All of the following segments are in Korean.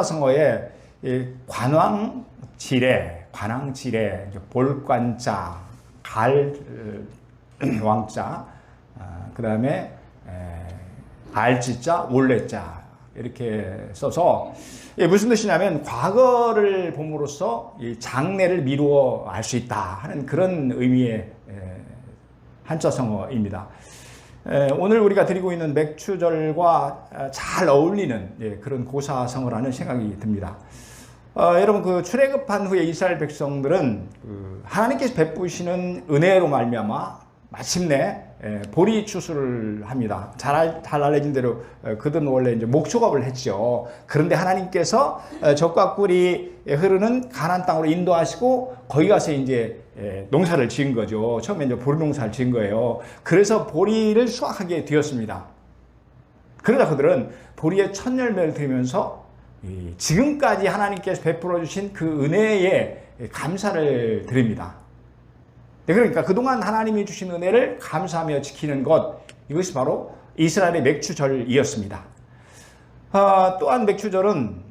성어에 관왕지례, 볼관자, 갈 왕자, 그 다음에 알지자, 올레자 이렇게 써서 무슨 뜻이냐면 과거를 봄으로써 이 장래를 미루어 알 수 있다 하는 그런 의미의 한자 성어입니다. 오늘 우리가 드리고 있는 맥추절과 잘 어울리는 그런 고사성어라는 생각이 듭니다. 여러분 그 출애굽한 후에 이스라엘 백성들은 하나님께서 베푸시는 은혜로 말미암아 마침내 보리 추수를 합니다. 잘 알려진 대로 그들은 원래 이제 목축업을 했죠. 그런데 하나님께서 적과 꿀이 흐르는 가나안 땅으로 인도하시고 거기 가서 이제 농사를 지은 거죠. 처음에 이제 보리 농사를 지은 거예요. 그래서 보리를 수확하게 되었습니다. 그러다 그들은 보리의 첫 열매를 드리면서 지금까지 하나님께서 베풀어 주신 그 은혜에 감사를 드립니다. 그러니까 그동안 하나님이 주신 은혜를 감사하며 지키는 것, 이것이 바로 이스라엘의 맥추절이었습니다. 또한 맥추절은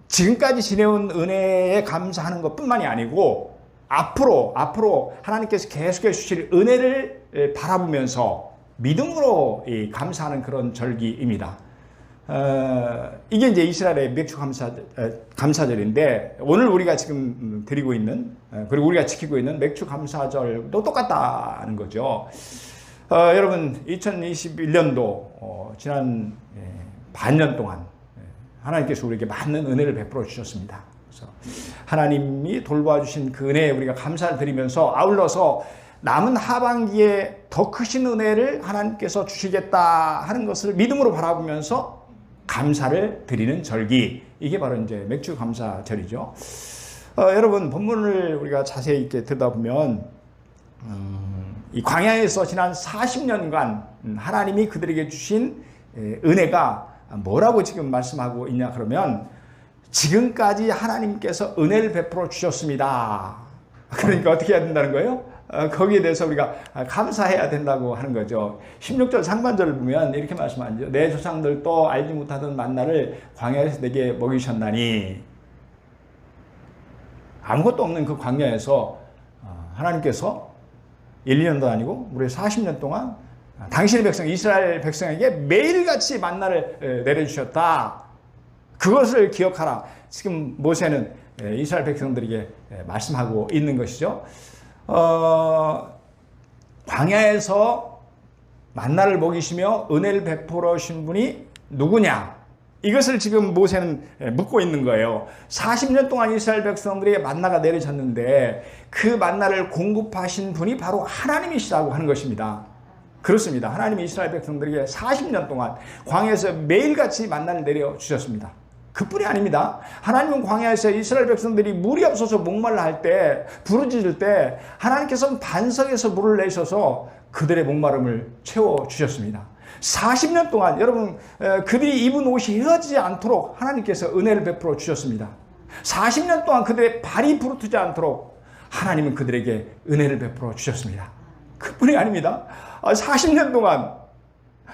지금까지 지내온 은혜에 감사하는 것뿐만이 아니고 앞으로 하나님께서 계속해 주실 은혜를 바라보면서 믿음으로 감사하는 그런 절기입니다. 이게 이제 이스라엘의 맥추 감사절인데 오늘 우리가 지금 드리고 있는 그리고 우리가 지키고 있는 맥추 감사절도 똑같다는 거죠. 여러분 2021년도 지난 반년 동안 하나님께서 우리에게 많은 은혜를 베풀어 주셨습니다. 그래서 하나님이 돌봐주신 그 은혜에 우리가 감사를 드리면서 아울러서 남은 하반기에 더 크신 은혜를 하나님께서 주시겠다 하는 것을 믿음으로 바라보면서 감사를 드리는 절기, 이게 바로 이제 맥추 감사절이죠. 여러분 본문을 우리가 자세히 이렇게 들여다보면 이 광야에서 지난 40년간 하나님이 그들에게 주신 은혜가 뭐라고 지금 말씀하고 있냐 그러면 지금까지 하나님께서 은혜를 베풀어 주셨습니다. 그러니까 어떻게 해야 된다는 거예요? 거기에 대해서 우리가 감사해야 된다고 하는 거죠. 16절 상반절을 보면 이렇게 말씀하죠. 내 조상들도 알지 못하던 만나를 광야에서 내게 먹이셨나니. 아무것도 없는 그 광야에서 하나님께서 1, 2년도 아니고 우리 40년 동안 당신의 백성 이스라엘 백성에게 매일같이 만나를 내려주셨다. 그것을 기억하라. 지금 모세는 이스라엘 백성들에게 말씀하고 있는 것이죠. 광야에서 만나를 먹이시며 은혜를 베풀어 주신 분이 누구냐? 이것을 지금 모세는 묻고 있는 거예요. 40년 동안 이스라엘 백성들에게 만나가 내려졌는데 그 만나를 공급하신 분이 바로 하나님이시라고 하는 것입니다. 그렇습니다. 하나님이 이스라엘 백성들에게 40년 동안 광야에서 매일같이 만나를 내려주셨습니다. 그뿐이 아닙니다. 하나님은 광야에서 이스라엘 백성들이 물이 없어서 목말라 할 때, 부르짖을 때 하나님께서는 반석에서 물을 내셔서 그들의 목마름을 채워주셨습니다. 40년 동안 여러분 그들이 입은 옷이 헤어지지 않도록 하나님께서 은혜를 베풀어 주셨습니다. 40년 동안 그들의 발이 부르트지 않도록 하나님은 그들에게 은혜를 베풀어 주셨습니다. 그뿐이 아닙니다. 40년 동안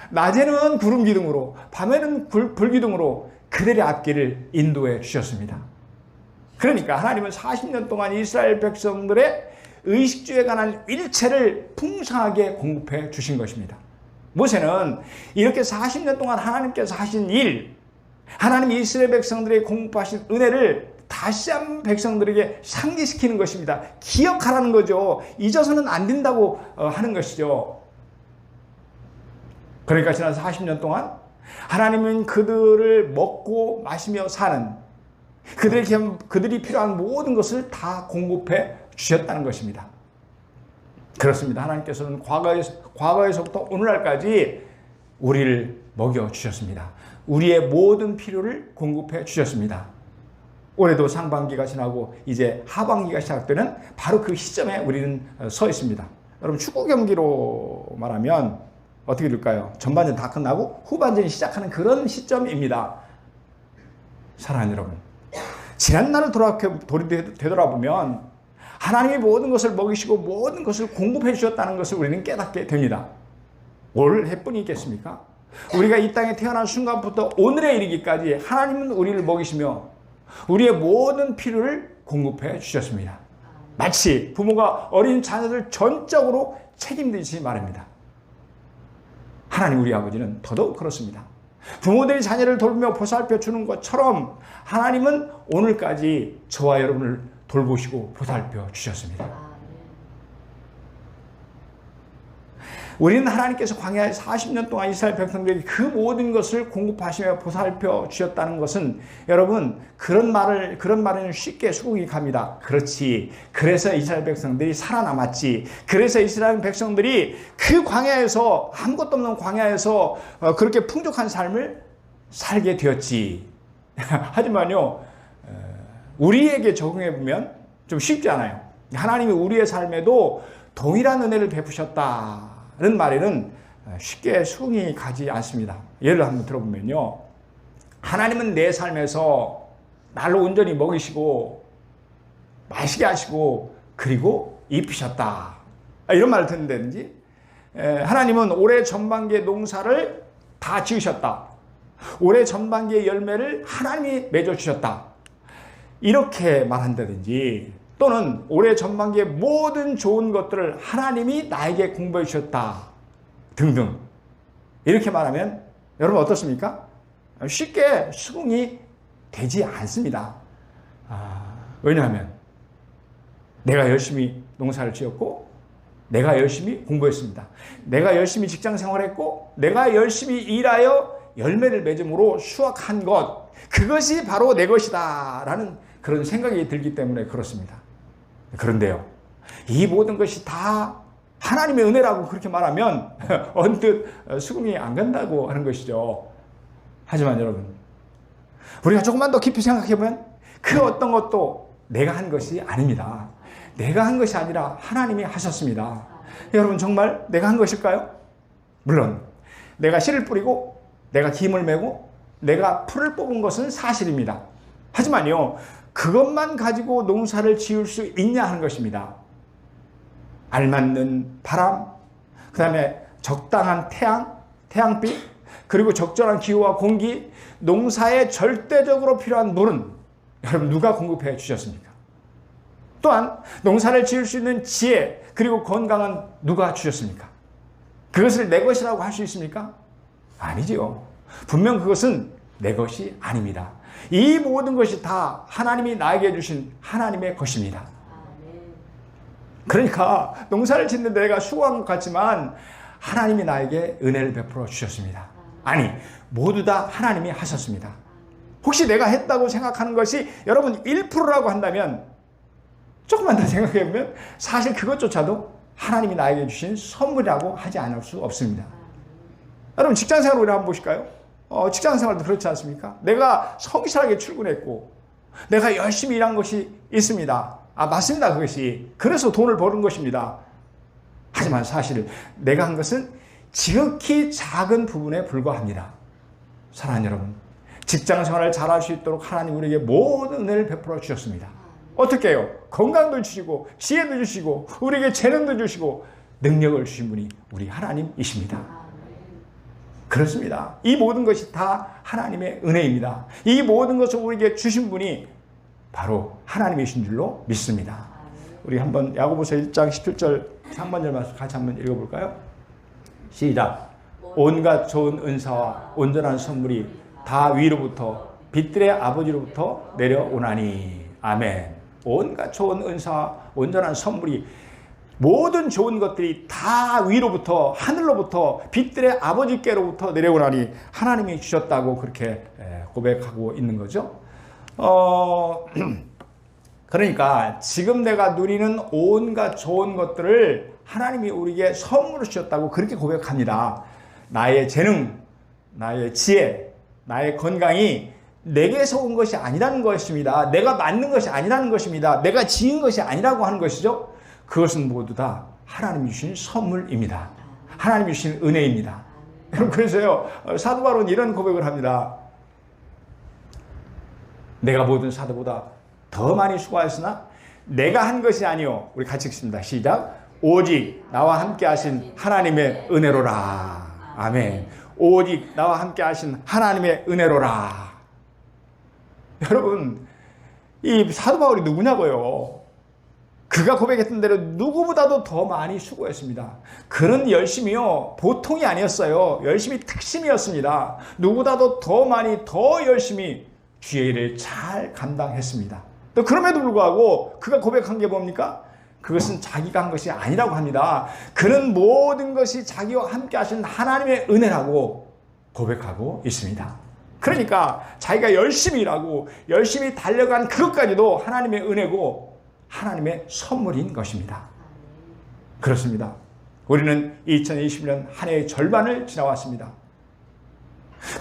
낮에는 구름 기둥으로 밤에는 불 기둥으로 그들의 앞길을 인도해 주셨습니다. 그러니까 하나님은 40년 동안 이스라엘 백성들의 의식주에 관한 일체를 풍성하게 공급해 주신 것입니다. 모세는 이렇게 40년 동안 하나님께서 하신 일, 하나님이 이스라엘 백성들에게 공급하신 은혜를 다시 한번 백성들에게 상기시키는 것입니다. 기억하라는 거죠. 잊어서는 안 된다고 하는 것이죠. 그러니까 지난 40년 동안 하나님은 그들을 먹고 마시며 사는 그들이 필요한 모든 것을 다 공급해 주셨다는 것입니다. 그렇습니다. 하나님께서는 과거에서부터 오늘날까지 우리를 먹여 주셨습니다. 우리의 모든 필요를 공급해 주셨습니다. 올해도 상반기가 지나고 이제 하반기가 시작되는 바로 그 시점에 우리는 서 있습니다. 여러분 축구 경기로 말하면 어떻게 될까요? 전반전 다 끝나고 후반전이 시작하는 그런 시점입니다. 사랑하는 여러분, 지난날을 되돌아보면 하나님이 모든 것을 먹이시고 모든 것을 공급해 주셨다는 것을 우리는 깨닫게 됩니다. 올해뿐이겠습니까? 우리가 이 땅에 태어난 순간부터 오늘에 이르기까지 하나님은 우리를 먹이시며 우리의 모든 필요를 공급해 주셨습니다. 마치 부모가 어린 자녀들 전적으로 책임지듯이 말입니다. 하나님 우리 아버지는 더더욱 그렇습니다. 부모들이 자녀를 돌보며 보살펴 주는 것처럼 하나님은 오늘까지 저와 여러분을 돌보시고 보살펴 주셨습니다. 우리는 하나님께서 광야에 40년 동안 이스라엘 백성들에게 그 모든 것을 공급하시며 보살펴 주셨다는 것은 여러분 그런 말은 쉽게 수긍이 갑니다. 그렇지. 그래서 이스라엘 백성들이 살아남았지. 그래서 이스라엘 백성들이 그 광야에서 아무것도 없는 광야에서 그렇게 풍족한 삶을 살게 되었지. 하지만요. 우리에게 적용해 보면 좀 쉽지 않아요. 하나님이 우리의 삶에도 동일한 은혜를 베푸셨다. 는 말에는 쉽게 수긍이 가지 않습니다. 예를 한번 들어보면요. 하나님은 내 삶에서 나를 온전히 먹이시고 마시게 하시고 그리고 입히셨다. 이런 말을 듣는다든지 하나님은 올해 전반기의 농사를 다 지으셨다. 올해 전반기의 열매를 하나님이 맺어주셨다. 이렇게 말한다든지 또는 올해 전반기의 모든 좋은 것들을 하나님이 나에게 공부해 주셨다 등등 이렇게 말하면 여러분 어떻습니까? 쉽게 수긍이 되지 않습니다. 왜냐하면 내가 열심히 농사를 지었고 내가 열심히 공부했습니다. 내가 열심히 직장 생활했고 내가 열심히 일하여 열매를 맺음으로 수확한 것 그것이 바로 내 것이다 라는 그런 생각이 들기 때문에 그렇습니다. 그런데요, 이 모든 것이 다 하나님의 은혜라고 그렇게 말하면 언뜻 수긍이 안 간다고 하는 것이죠. 하지만 여러분, 우리가 조금만 더 깊이 생각해보면 그 어떤 것도 내가 한 것이 아닙니다. 내가 한 것이 아니라 하나님이 하셨습니다. 여러분 정말 내가 한 것일까요? 물론 내가 씨를 뿌리고 내가 김을 메고 내가 풀을 뽑은 것은 사실입니다. 하지만요, 그것만 가지고 농사를 지을 수 있냐 하는 것입니다. 알맞는 바람, 그 다음에 적당한 태양빛, 그리고 적절한 기후와 공기, 농사에 절대적으로 필요한 물은 여러분 누가 공급해 주셨습니까? 또한 농사를 지을 수 있는 지혜, 그리고 건강은 누가 주셨습니까? 그것을 내 것이라고 할 수 있습니까? 아니지요. 분명 그것은 내 것이 아닙니다. 이 모든 것이 다 하나님이 나에게 주신 하나님의 것입니다. 그러니까 농사를 짓는 내가 수고한 것 같지만 하나님이 나에게 은혜를 베풀어 주셨습니다. 아니, 모두 다 하나님이 하셨습니다. 혹시 내가 했다고 생각하는 것이 여러분 1%라고 한다면 조금만 더 생각해보면 사실 그것조차도 하나님이 나에게 주신 선물이라고 하지 않을 수 없습니다. 여러분 직장생활 우리 한번 보실까요? 직장생활도 그렇지 않습니까? 내가 성실하게 출근했고 내가 열심히 일한 것이 있습니다. 맞습니다. 그것이. 그래서 돈을 버는 것입니다. 하지만 사실 내가 한 것은 지극히 작은 부분에 불과합니다. 사랑하는 여러분, 직장생활을 잘할 수 있도록 하나님 우리에게 모든 은혜를 베풀어 주셨습니다. 어떻게 해요? 건강도 주시고 지혜도 주시고 우리에게 재능도 주시고 능력을 주신 분이 우리 하나님이십니다. 그렇습니다. 이 모든 것이 다 하나님의 은혜입니다. 이 모든 것을 우리에게 주신 분이 바로 하나님이신 줄로 믿습니다. 우리 한번 야고보서 1장 17절 상반절 말씀 같이 한번 읽어볼까요? 시작. 온갖 좋은 은사와 온전한 선물이 다 위로부터 빛들의 아버지로부터 내려오나니. 아멘. 온갖 좋은 은사와 온전한 선물이 모든 좋은 것들이 다 위로부터 하늘로부터 빛들의 아버지께로부터 내려오나니 하나님이 주셨다고 그렇게 고백하고 있는 거죠. 그러니까 지금 내가 누리는 온갖 좋은 것들을 하나님이 우리에게 선물을 주셨다고 그렇게 고백합니다. 나의 재능, 나의 지혜, 나의 건강이 내게서 온 것이 아니라는 것입니다. 내가 만든 것이 아니라는 것입니다. 내가 지은 것이 아니라고 하는 것이죠. 그것은 모두 다 하나님이 주신 선물입니다. 하나님이 주신 은혜입니다. 여러분 그래서요 사도 바울은 이런 고백을 합니다. 내가 모든 사도보다 더 많이 수고하였으나 내가 한 것이 아니요. 우리 같이 읽습니다. 시작. 오직 나와 함께 하신 하나님의 은혜로라. 아멘. 오직 나와 함께 하신 하나님의 은혜로라. 여러분, 이 사도 바울이 누구냐고요? 그가 고백했던 대로 누구보다도 더 많이 수고했습니다. 그런 열심이요, 보통이 아니었어요. 열심이 특심이었습니다. 누구보다도 더 많이, 더 열심히 주의 일을 잘 감당했습니다. 또 그럼에도 불구하고 그가 고백한 게 뭡니까? 그것은 자기가 한 것이 아니라고 합니다. 그는 모든 것이 자기와 함께 하신 하나님의 은혜라고 고백하고 있습니다. 그러니까 자기가 열심히 일하고 열심히 달려간 그것까지도 하나님의 은혜고 하나님의 선물인 것입니다. 그렇습니다. 우리는 2020년 한 해의 절반을 지나왔습니다.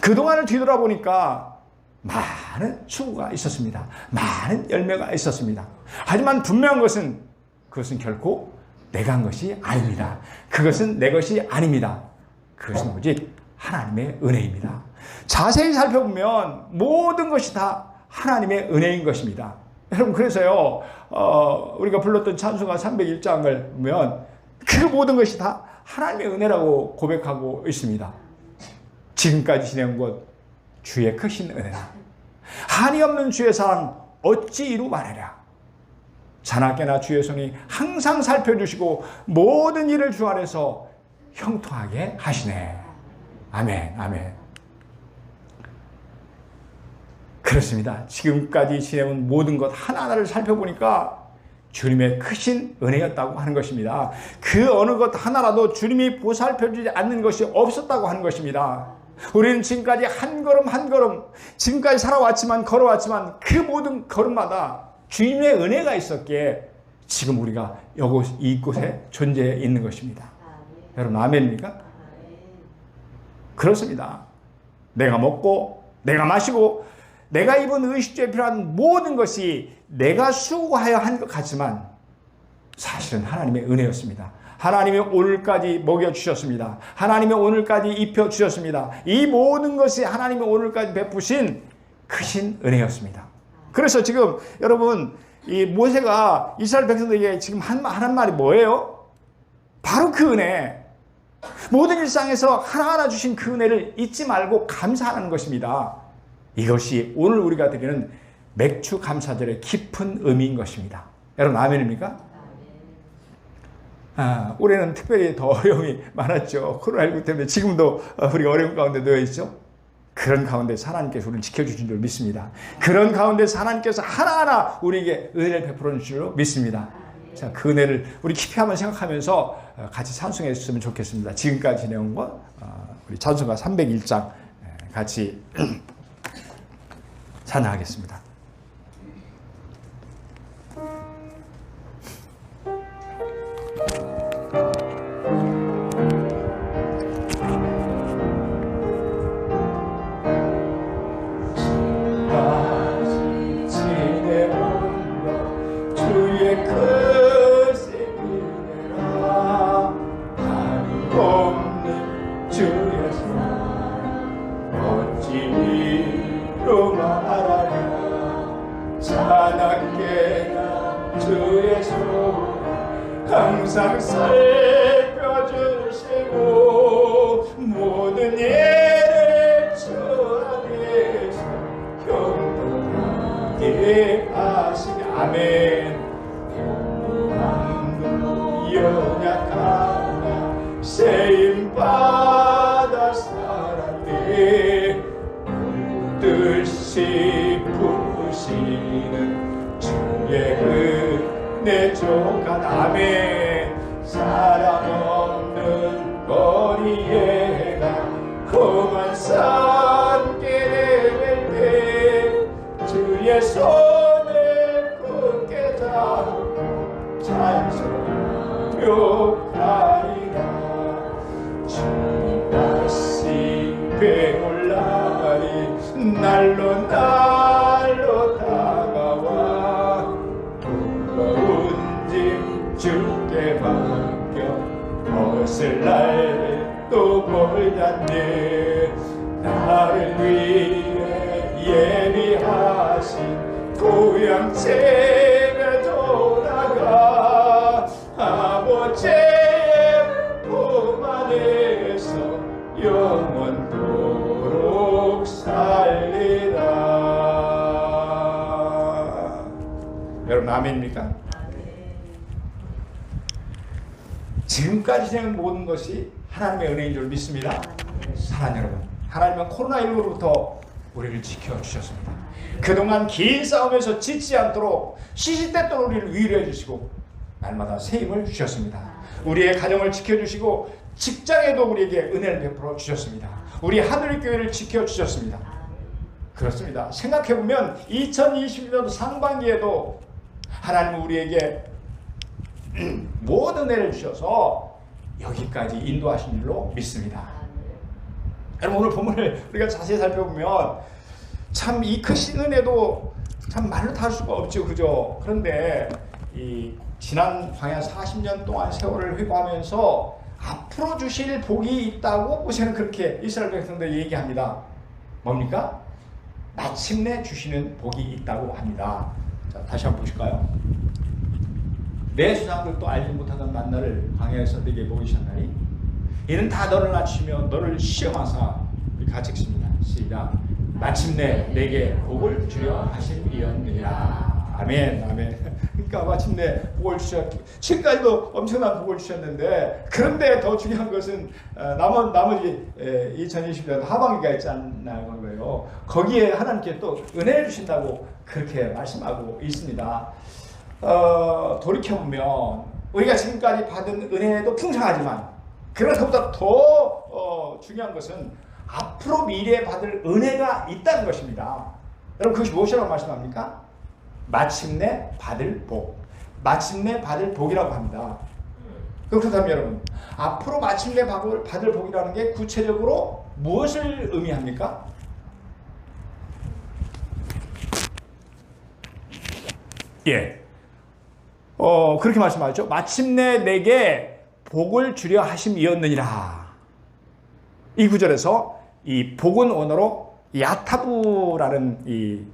그동안을 뒤돌아보니까 많은 수고가 있었습니다. 많은 열매가 있었습니다. 하지만 분명한 것은 그것은 결코 내가 한 것이 아닙니다. 그것은 내 것이 아닙니다. 그것은 오직 하나님의 은혜입니다. 자세히 살펴보면 모든 것이 다 하나님의 은혜인 것입니다. 여러분, 그래서요, 우리가 불렀던 찬송가 301장을 보면 그 모든 것이 다 하나님의 은혜라고 고백하고 있습니다. 지금까지 지내온 것 주의 크신 은혜라. 한이 없는 주의 사랑 어찌 이루 말하랴. 자나깨나 주의 손이 항상 살펴주시고 모든 일을 주 안에서 형통하게 하시네. 아멘, 아멘. 그렇습니다. 지금까지 지내온 모든 것 하나하나를 살펴보니까 주님의 크신 은혜였다고 하는 것입니다. 그 어느 것 하나라도 주님이 보살펴주지 않는 것이 없었다고 하는 것입니다. 우리는 지금까지 한 걸음 한 걸음, 지금까지 살아왔지만, 걸어왔지만 그 모든 걸음마다 주님의 은혜가 있었기에 지금 우리가 이곳에 존재해 있는 것입니다. 여러분, 아멘입니까? 그렇습니다. 내가 먹고 내가 마시고 내가 입은 의식주에 필요한 모든 것이 내가 수고하여 한 것 같지만 사실은 하나님의 은혜였습니다. 하나님이 오늘까지 먹여주셨습니다. 하나님이 오늘까지 입혀주셨습니다. 이 모든 것이 하나님이 오늘까지 베푸신 크신 은혜였습니다. 그래서 지금 여러분, 이 모세가 이스라엘 백성들에게 지금 하는 말이 뭐예요? 바로 그 은혜. 모든 일상에서 하나하나 주신 그 은혜를 잊지 말고 감사하는 것입니다. 이것이 오늘 우리가 드리는 맥주 감사절의 깊은 의미인 것입니다. 여러분, 아멘입니까? 올해는 특별히 더 어려움이 많았죠. 코로나19 때문에 지금도 우리가 어려움 가운데 놓여 있죠. 그런 가운데서 하나님께서 우리를 지켜주신 줄 믿습니다. 그런 가운데서 하나님께서 하나하나 우리에게 은혜를 베풀어 주신 줄 믿습니다. 자, 그 은혜를 우리 깊이 한번 생각하면서 같이 찬송해 주셨으면 좋겠습니다. 지금까지 지내온 것, 우리 찬송가 301장 같이 찬양하겠습니다. 항상 살펴주시고 모든 일을 주 안에서 형통하게 하시니 아멘. 영원함도 연약하나 세임받아 살았네. 뜻이 부으시는 주의 은혜 조간 아멘. 사람 없는 거리에 가 험한 산길을 때 주의 손을 굳게 잡고 찬송하리라. 주님 다시 배울 날이 날로 날로 다가와 무거운 짐 주께 맡겨 벗을 날 또 멀잖네. 나를 위해 예비하신 고향 집에 돌아가 아버지의 품 안에서 영원토록 여러분 아멘입니까? 지금까지 진행한 모든 것이 하나님의 은혜인 줄 믿습니다. 사랑하는 여러분, 하나님은 코로나19로부터 우리를 지켜주셨습니다. 그동안 긴 싸움에서 지치지 않도록 시시때때로 우리를 위로해 주시고 날마다 새 힘을 주셨습니다. 우리의 가정을 지켜주시고 직장에도 우리에게 은혜를 베풀어 주셨습니다. 우리 하늘의 교회를 지켜주셨습니다. 그렇습니다. 생각해보면 2020년도 상반기에도 하나님은 우리에게 모든 은혜를 주셔서 여기까지 인도하신 줄로 믿습니다. 여러분 오늘 본문을 우리가 자세히 살펴보면 참 이 크신 은혜도 참 말로 다 할 수가 없죠. 그죠? 그런데 이 지난 광야 40년 동안 세월을 회고하면서 앞으로 주실 복이 있다고 모세는 그렇게 이스라엘 백성들 얘기합니다. 뭡니까? 마침내 주시는 복이 있다고 합니다. 자, 다시 한번 보실까요? 내 조상들도 알지 못하던 만나를 광야에서 내게 보이셨나니 이는 다 너를 낮추며 너를 시험하사 우리 같이 읽습니다. 시작. 마침내 내게 복을 주려 하심이었느니라. 아멘, 아멘. 그러니까 마침내 복을 주셨기. 지금까지도 엄청난 복을 주셨는데 그런데 더 중요한 것은 나머지 2020년 하반기가 있지 않나 그런 거예요. 거기에 하나님께 또 은혜를 주신다고 그렇게 말씀하고 있습니다. 돌이켜보면 우리가 지금까지 받은 은혜도 풍성하지만 그러나 그보다 더 중요한 것은 앞으로 미래에 받을 은혜가 있다는 것입니다. 여러분 그것이 무엇이라고 말씀합니까? 마침내 받을 복. 마침내 받을 복이라고 합니다. 그렇다면 여러분 앞으로 마침내 받을 복이라는 게 구체적으로 무엇을 의미합니까? 예. 그렇게 말씀하죠. 마침내 내게 복을 주려 하심이었느니라. 이 구절에서 이 복은 원어로 야타부라는 이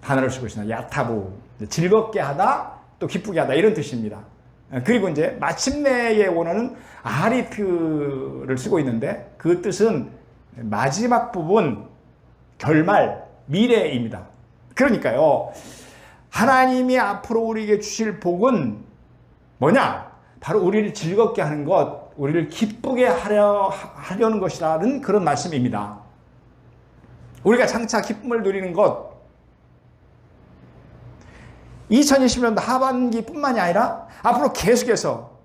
단어를 쓰고 있습니다. 야타부. 즐겁게 하다, 또 기쁘게 하다 이런 뜻입니다. 그리고 이제 마침내의 원어는 아리프를 쓰고 있는데 그 뜻은 마지막 부분, 결말, 미래입니다. 그러니까요. 하나님이 앞으로 우리에게 주실 복은 뭐냐? 바로 우리를 즐겁게 하는 것, 우리를 기쁘게 하려는 것이라는 그런 말씀입니다. 우리가 장차 기쁨을 누리는 것, 2020년도 하반기뿐만이 아니라 앞으로 계속해서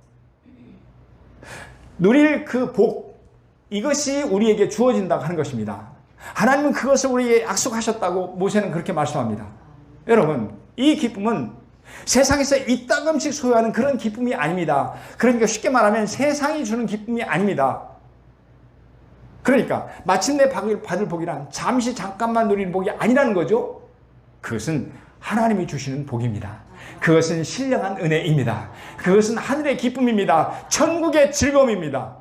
누릴 그 복, 이것이 우리에게 주어진다고 하는 것입니다. 하나님은 그것을 우리에게 약속하셨다고 모세는 그렇게 말씀합니다. 여러분, 이 기쁨은 세상에서 이따금씩 소유하는 그런 기쁨이 아닙니다. 그러니까 쉽게 말하면 세상이 주는 기쁨이 아닙니다. 그러니까 마침내 받을 복이란 잠시 잠깐만 누리는 복이 아니라는 거죠. 그것은 하나님이 주시는 복입니다. 그것은 신령한 은혜입니다. 그것은 하늘의 기쁨입니다. 천국의 즐거움입니다.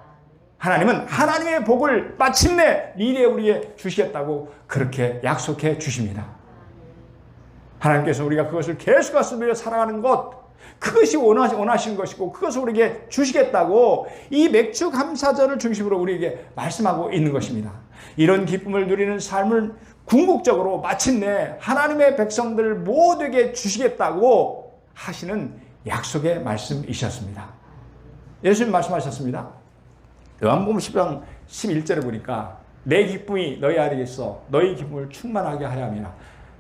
하나님은 하나님의 복을 마침내 미래에 우리에게 주시겠다고 그렇게 약속해 주십니다. 하나님께서 우리가 그것을 계속 누려 살아가는 것, 그것이 원하시는 것이고 그것을 우리에게 주시겠다고 이 맥주 감사절을 중심으로 우리에게 말씀하고 있는 것입니다. 이런 기쁨을 누리는 삶을 궁극적으로 마침내 하나님의 백성들 모두에게 주시겠다고 하시는 약속의 말씀이셨습니다. 예수님 말씀하셨습니다. 요한복음 10장 11절에 보니까 내 기쁨이 너희 안에 있어 너희 기쁨을 충만하게 하려 함이라.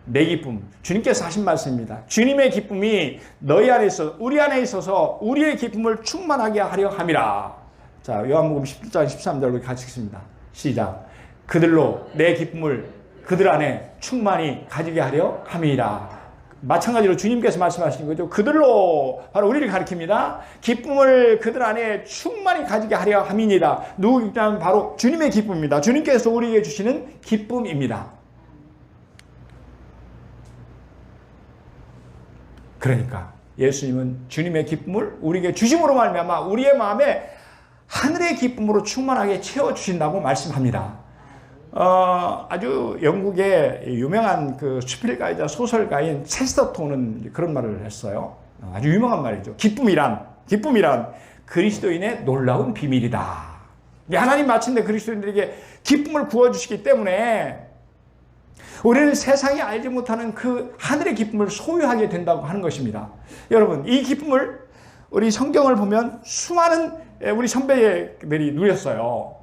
내 기쁨, 주님께서 하신 말씀입니다. 주님의 기쁨이 너희 안에 있어 우리 안에 있어서 우리의 기쁨을 충만하게 하려 함이라. 자, 요한복음 17장 13절로 같이 읽습니다. 시작. 그들로 내 기쁨을 그들 안에 충만히 가지게 하려 함이라. 마찬가지로 주님께서 말씀하신 거죠. 그들로, 바로 우리를 가리킵니다. 기쁨을 그들 안에 충만히 가지게 하려 함이니라. 누구냐면 바로 주님의 기쁨입니다. 주님께서 우리에게 주시는 기쁨입니다. 그러니까 예수님은 주님의 기쁨을 우리에게 주심으로 말미암아 우리의 마음에 하늘의 기쁨으로 충만하게 채워주신다고 말씀합니다. 아주 영국의 유명한 그 수필가이자 소설가인 체스터톤은 그런 말을 했어요. 아주 유명한 말이죠. 기쁨이란 그리스도인의 놀라운 비밀이다. 하나님 마침내 그리스도인들에게 기쁨을 부어주시기 때문에 우리는 세상이 알지 못하는 그 하늘의 기쁨을 소유하게 된다고 하는 것입니다. 여러분, 이 기쁨을 우리 성경을 보면 수많은 우리 선배들이 누렸어요.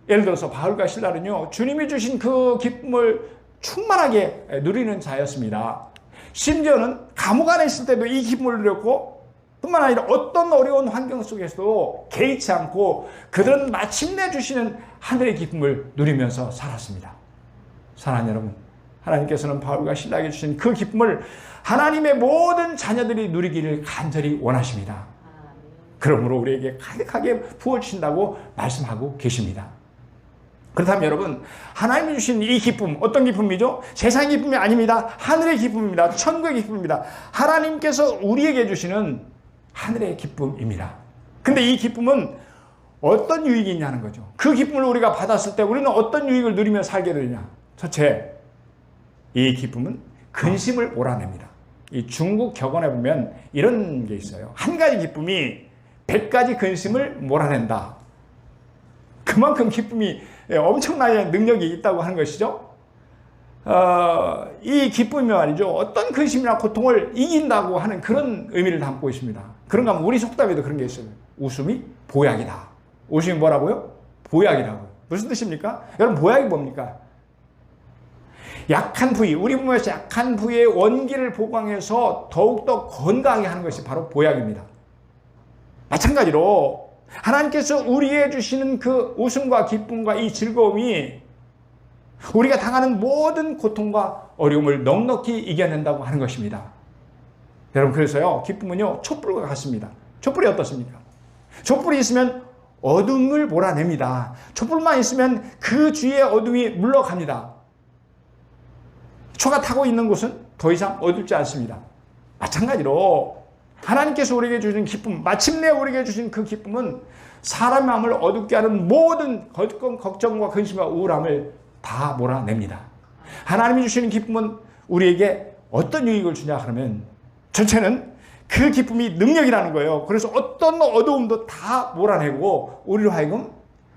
예를 들어서 바울과 실라는요, 주님이 주신 그 기쁨을 충만하게 누리는 자였습니다. 심지어는 감옥 안에 있을 때도 이 기쁨을 누렸고, 뿐만 아니라 어떤 어려운 환경 속에서도 개의치 않고 그들은 마침내 주시는 하늘의 기쁨을 누리면서 살았습니다. 사랑하는 여러분, 하나님께서는 바울과 실라에게 주신 그 기쁨을 하나님의 모든 자녀들이 누리기를 간절히 원하십니다. 그러므로 우리에게 가득하게 부어주신다고 말씀하고 계십니다. 그렇다면 여러분, 하나님이 주신 이 기쁨, 어떤 기쁨이죠? 세상 기쁨이 아닙니다. 하늘의 기쁨입니다. 천국의 기쁨입니다. 하나님께서 우리에게 주시는 하늘의 기쁨입니다. 근데 이 기쁨은 어떤 유익이 있냐는 거죠. 그 기쁨을 우리가 받았을 때 우리는 어떤 유익을 누리며 살게 되느냐. 첫째, 이 기쁨은 근심을 몰아냅니다. 이 중국 격언에 보면 이런 게 있어요. 한 가지 기쁨이 100가지 근심을 몰아낸다. 그만큼 기쁨이 엄청나게 능력이 있다고 하는 것이죠. 이 기쁨이 말이죠, 어떤 근심이나 고통을 이긴다고 하는 그런 의미를 담고 있습니다. 그런가 하면 우리 속담에도 그런 게 있어요. 웃음이 보약이다. 웃음이 뭐라고요? 보약이라고요. 무슨 뜻입니까? 여러분, 보약이 뭡니까? 약한 부위, 우리 몸에서 약한 부위의 원기를 보강해서 더욱더 건강하게 하는 것이 바로 보약입니다. 마찬가지로 하나님께서 우리에게 주시는 그 웃음과 기쁨과 이 즐거움이 우리가 당하는 모든 고통과 어려움을 넉넉히 이겨낸다고 하는 것입니다. 여러분, 그래서요, 기쁨은요, 촛불과 같습니다. 촛불이 어떻습니까? 촛불이 있으면 어둠을 몰아냅니다. 촛불만 있으면 그 주위의 어둠이 물러갑니다. 초가 타고 있는 곳은 더 이상 어둡지 않습니다. 마찬가지로 하나님께서 우리에게 주신 기쁨, 마침내 우리에게 주신 그 기쁨은 사람의 마음을 어둡게 하는 모든 걱정과 근심과 우울함을 다 몰아냅니다. 하나님이 주시는 기쁨은 우리에게 어떤 유익을 주냐 하면, 전체는 그 기쁨이 능력이라는 거예요. 그래서 어떤 어두움도 다 몰아내고 우리로 하여금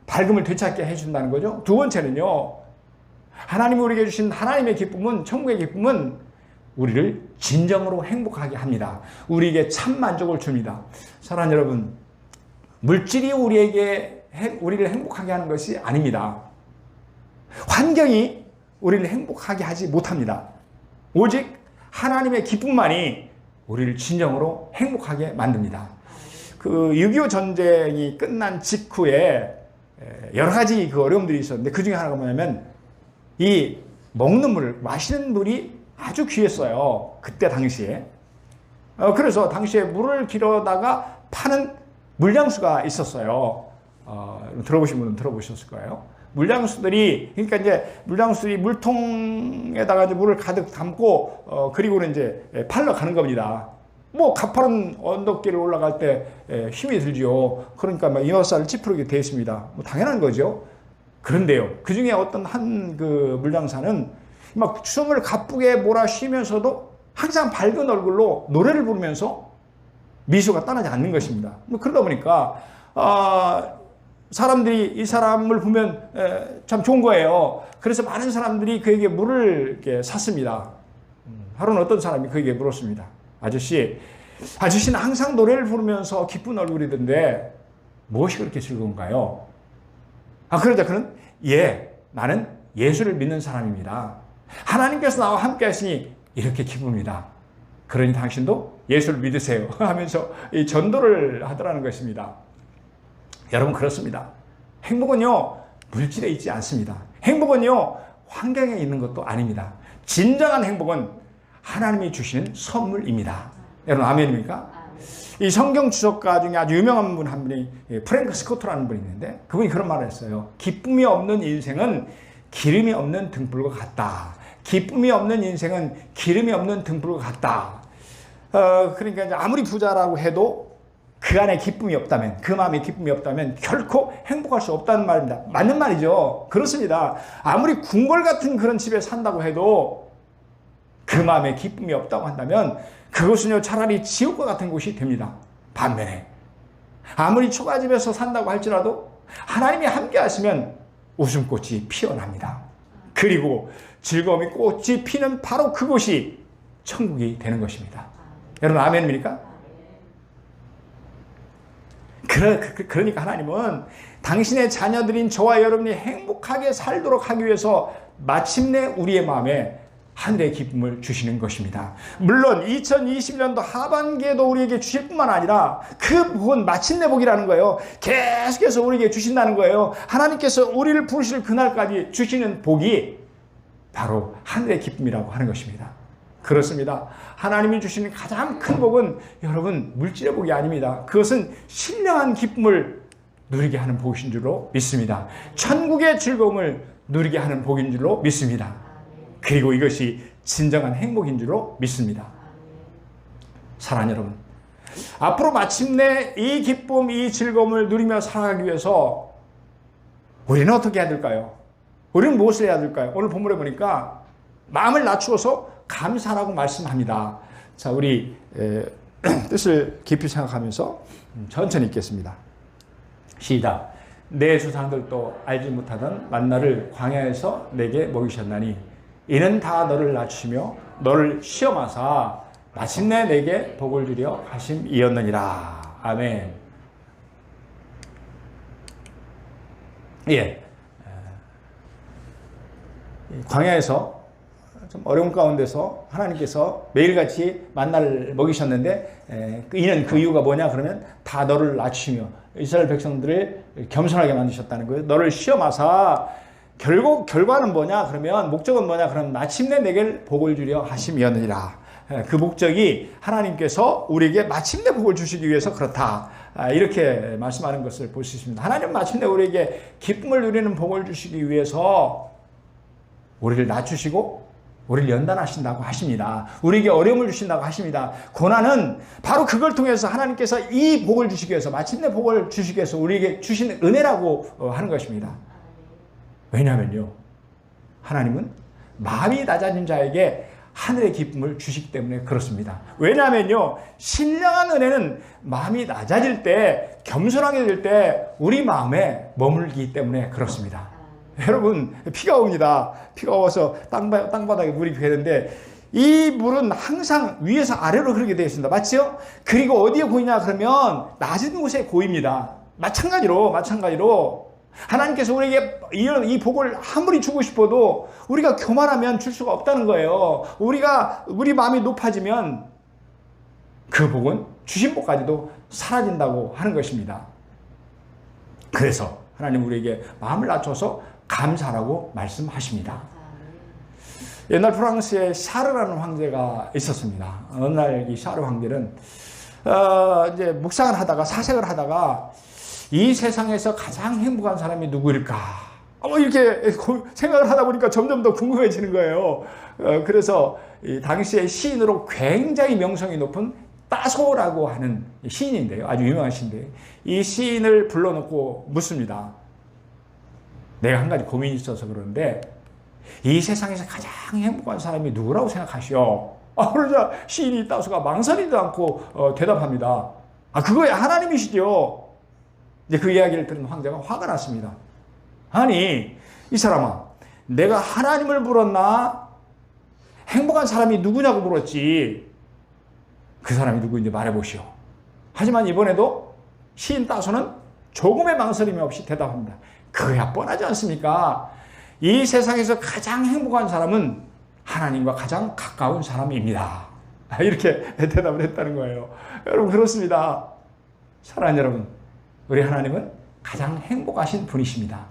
밝음을 되찾게 해준다는 거죠. 두 번째는요, 하나님이 우리에게 주신 하나님의 기쁨은, 천국의 기쁨은 우리를 진정으로 행복하게 합니다. 우리에게 참 만족을 줍니다. 사랑하는 여러분, 물질이 우리를 행복하게 하는 것이 아닙니다. 환경이 우리를 행복하게 하지 못합니다. 오직 하나님의 기쁨만이 우리를 진정으로 행복하게 만듭니다. 그 6.25 전쟁이 끝난 직후에 여러 가지 그 어려움들이 있었는데, 그 중에 하나가 뭐냐면 이 먹는 물, 마시는 물이 아주 귀했어요. 그때 당시에. 그래서 당시에 물을 길어다가 파는 물량수가 있었어요. 들어보신 분은 들어보셨을 거예요. 물량수들이, 그러니까 이제 물량수들이 물통에다가 이제 물을 가득 담고, 그리고는 이제 팔러 가는 겁니다. 뭐, 가파른 언덕길을 올라갈 때 힘이 들지요. 그러니까 막 이어살을 찌푸르게 되어 있습니다. 뭐, 당연한 거죠. 그런데요, 그 중에 어떤 한 그 물량사는 막 숨을 가쁘게 몰아쉬면서도 항상 밝은 얼굴로 노래를 부르면서 미소가 떠나지 않는 것입니다. 뭐 그러다 보니까 사람들이 이 사람을 보면 참 좋은 거예요. 그래서 많은 사람들이 그에게 물을 이렇게 샀습니다. 하루는 어떤 사람이 그에게 물었습니다. 아저씨는 항상 노래를 부르면서 기쁜 얼굴이던데 무엇이 그렇게 즐거운가요? 그러자 그는, 나는 예수를 믿는 사람입니다. 하나님께서 나와 함께 하시니 이렇게 기쁩니다. 그러니 당신도 예수를 믿으세요 하면서 이 전도를 하더라는 것입니다. 여러분, 그렇습니다. 행복은요, 물질에 있지 않습니다. 행복은요, 환경에 있는 것도 아닙니다. 진정한 행복은 하나님이 주시는 선물입니다. 여러분, 아멘입니까? 이 성경 주석가 중에 아주 유명한 분 한 분이 프랭크 스코트라는 분이 있는데, 그분이 그런 말을 했어요. 기쁨이 없는 인생은 기름이 없는 등불과 같다. 기쁨이 없는 인생은 기름이 없는 등불과 같다. 그러니까 이제 아무리 부자라고 해도 그 안에 기쁨이 없다면, 그 마음에 기쁨이 없다면 결코 행복할 수 없다는 말입니다. 맞는 말이죠. 그렇습니다. 아무리 궁궐 같은 그런 집에 산다고 해도 그 마음에 기쁨이 없다고 한다면 그것은요, 차라리 지옥과 같은 곳이 됩니다. 반면에 아무리 초가집에서 산다고 할지라도 하나님이 함께 하시면 웃음꽃이 피어납니다. 그리고 즐거움이 꽃이 피는 바로 그곳이 천국이 되는 것입니다. 여러분 아멘입니까? 그러니까 하나님은 당신의 자녀들인 저와 여러분이 행복하게 살도록 하기 위해서 마침내 우리의 마음에 하늘의 기쁨을 주시는 것입니다. 물론 2020년도 하반기에도 우리에게 주실 뿐만 아니라 그 복은 마침내 복이라는 거예요. 계속해서 우리에게 주신다는 거예요. 하나님께서 우리를 부르실 그날까지 주시는 복이 바로 하늘의 기쁨이라고 하는 것입니다. 그렇습니다. 하나님이 주시는 가장 큰 복은 여러분 물질의 복이 아닙니다. 그것은 신령한 기쁨을 누리게 하는 복인 줄로 믿습니다. 천국의 즐거움을 누리게 하는 복인 줄로 믿습니다. 그리고 이것이 진정한 행복인 줄로 믿습니다. 사랑하는 여러분, 앞으로 마침내 이 기쁨, 이 즐거움을 누리며 살아가기 위해서 우리는 어떻게 해야 될까요? 우리는 무엇을 해야 될까요? 오늘 본문에 보니까 마음을 낮추어서 감사라고 말씀합니다. 자, 우리 뜻을 깊이 생각하면서 천천히 읽겠습니다. 시작. 내 조상들도 알지 못하던 만나를 광야에서 내게 먹이셨나니 이는 다 너를 낮추시며 너를 시험하사 마침내 내게 복을 주려 하심이었느니라. 아멘. 예. 광야에서 좀 어려운 가운데서 하나님께서 매일같이 만나를 먹이셨는데 이는 그 이유가 뭐냐 그러면 다 너를 낮추시며 이스라엘 백성들을 겸손하게 만드셨다는 거예요. 너를 시험하사 결과는 뭐냐 그러면 목적은 뭐냐 그러면 마침내 내게 복을 주려 하심이었느니라. 그 목적이 하나님께서 우리에게 마침내 복을 주시기 위해서 그렇다. 이렇게 말씀하는 것을 볼 수 있습니다. 하나님 마침내 우리에게 기쁨을 누리는 복을 주시기 위해서 우리를 낮추시고 우리를 연단하신다고 하십니다. 우리에게 어려움을 주신다고 하십니다. 고난은 바로 그걸 통해서 하나님께서 이 복을 주시기 위해서 마침내 복을 주시기 위해서 우리에게 주신 은혜라고 하는 것입니다. 왜냐하면요, 하나님은 마음이 낮아진 자에게 하늘의 기쁨을 주시기 때문에 그렇습니다. 왜냐하면요, 신령한 은혜는 마음이 낮아질 때, 겸손하게 될 때 우리 마음에 머물기 때문에 그렇습니다. 여러분, 비가 옵니다. 비가 와서 땅바닥에 물이 되는데 이 물은 항상 위에서 아래로 흐르게 되어 있습니다. 맞죠? 그리고 어디에 고이냐 그러면 낮은 곳에 고입니다. 마찬가지로 하나님께서 우리에게 이 복을 아무리 주고 싶어도 우리가 교만하면 줄 수가 없다는 거예요. 우리 마음이 높아지면 그 복은 주신 복까지도 사라진다고 하는 것입니다. 그래서 하나님 우리에게 마음을 낮춰서 감사라고 말씀하십니다. 옛날 프랑스에 샤르라는 황제가 있었습니다. 어느 날 이 샤르 황제는 이제 묵상을 하다가 사색을 하다가 이 세상에서 가장 행복한 사람이 누구일까? 이렇게 생각을 하다 보니까 점점 더 궁금해지는 거예요. 그래서 이 당시의 시인으로 굉장히 명성이 높은 따소라고 하는 시인인데요. 아주 유명한 시인인데 이 시인을 불러놓고 묻습니다. 내가 한 가지 고민이 있어서 그러는데 이 세상에서 가장 행복한 사람이 누구라고 생각하시오? 그러자 시인이 따소가 망설이지도 않고 대답합니다. 그거야 하나님이시죠. 이제 그 이야기를 들은 황제가 화가 났습니다. 아니, 이 사람아, 내가 하나님을 물었나? 행복한 사람이 누구냐고 물었지. 그 사람이 누구인지 말해보시오. 하지만 이번에도 시인 따소는 조금의 망설임이 없이 대답합니다. 그거야 뻔하지 않습니까? 이 세상에서 가장 행복한 사람은 하나님과 가장 가까운 사람입니다. 이렇게 대답을 했다는 거예요. 여러분, 그렇습니다. 사랑하는 여러분, 우리 하나님은 가장 행복하신 분이십니다.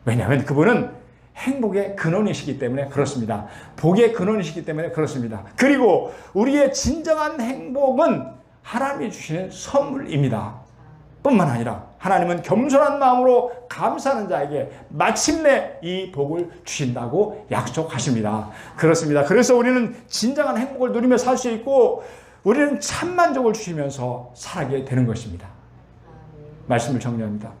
왜냐하면 그분은 행복의 근원이시기 때문에 그렇습니다. 복의 근원이시기 때문에 그렇습니다. 그리고 우리의 진정한 행복은 하나님이 주시는 선물입니다. 뿐만 아니라 하나님은 겸손한 마음으로 감사하는 자에게 마침내 이 복을 주신다고 약속하십니다. 그렇습니다. 그래서 우리는 진정한 행복을 누리며 살 수 있고 우리는 참 만족을 주시면서 살아가게 되는 것입니다. 말씀을 정리합니다.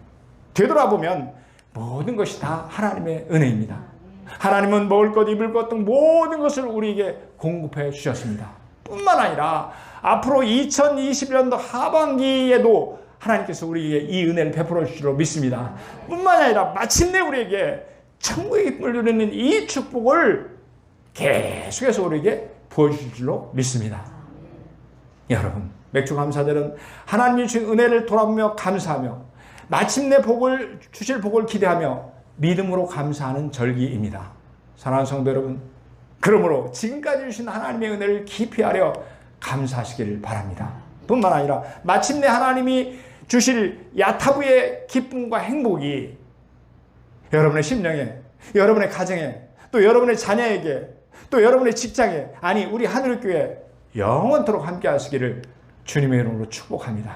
되돌아보면 모든 것이 다 하나님의 은혜입니다. 하나님은 먹을 것, 입을 것 등 모든 것을 우리에게 공급해 주셨습니다. 뿐만 아니라 앞으로 2020년도 하반기에도 하나님께서 우리에게 이 은혜를 베풀어 주시리라 믿습니다. 뿐만 아니라 마침내 우리에게 천국의 기쁨을 누리는 이 축복을 계속해서 우리에게 부어주실 줄로 믿습니다. 여러분, 맥주 감사절은 하나님이 주신 은혜를 돌아보며 감사하며 마침내 복을 주실 복을 기대하며 믿음으로 감사하는 절기입니다. 사랑하는 성도 여러분, 그러므로 지금까지 주신 하나님의 은혜를 깊이 알여 감사하시기를 바랍니다. 뿐만 아니라 마침내 하나님이 주실 야타부의 기쁨과 행복이 여러분의 심령에, 여러분의 가정에, 또 여러분의 자녀에게, 또 여러분의 직장에, 아니 우리 하늘교회 영원토록 함께 하시기를 주님의 이름으로 축복합니다.